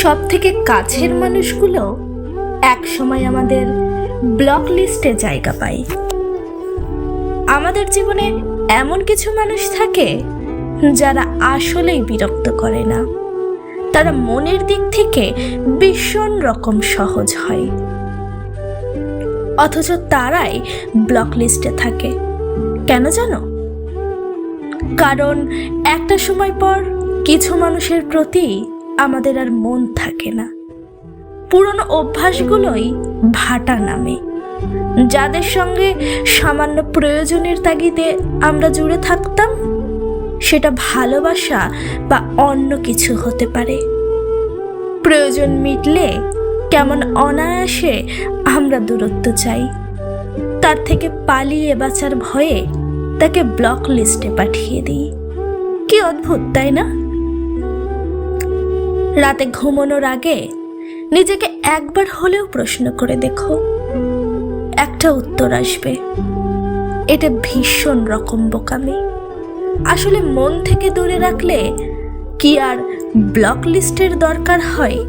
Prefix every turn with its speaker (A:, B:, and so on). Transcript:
A: সব থেকে কাছের মানুষগুলো এক সময় আমাদের ব্লক লিস্টে জায়গা পায়। আমাদের জীবনে এমন কিছু মানুষ থাকে যারা আসলেই বিরক্ত করে না, তারা মনের দিক থেকে ভীষণ রকম সহজ হয়, অথচ তারাই ব্লক লিস্টে থাকে। কেন জানো? কারণ একটা সময় পর কিছু মানুষের প্রতি আমাদের আর মন থাকে না। পুরনো অভ্যাসগুলোই ভাটা নামে। যাদের সঙ্গে সামান্য প্রয়োজনের তাগিদে আমরা জুড়ে থাকতাম, সেটা ভালোবাসা বা অন্য কিছু হতে পারে। প্রয়োজন মিটলে কেমন অনায়াসে আমরা দূরত্ব চাই, তার থেকে পালিয়ে বাঁচার ভয়ে তাকে ব্লক লিস্টে পাঠিয়ে দিই। কি অদ্ভুত, তাই না? রাতে ঘুমানোর আগে নিজেকে একবার হলেও প্রশ্ন করে দেখো, একটা উত্তর আসবে, এটা ভীষণ রকম বোকামি। আসলে মন থেকে দূরে রাখলে কি আর ব্লক লিস্টের দরকার হয়?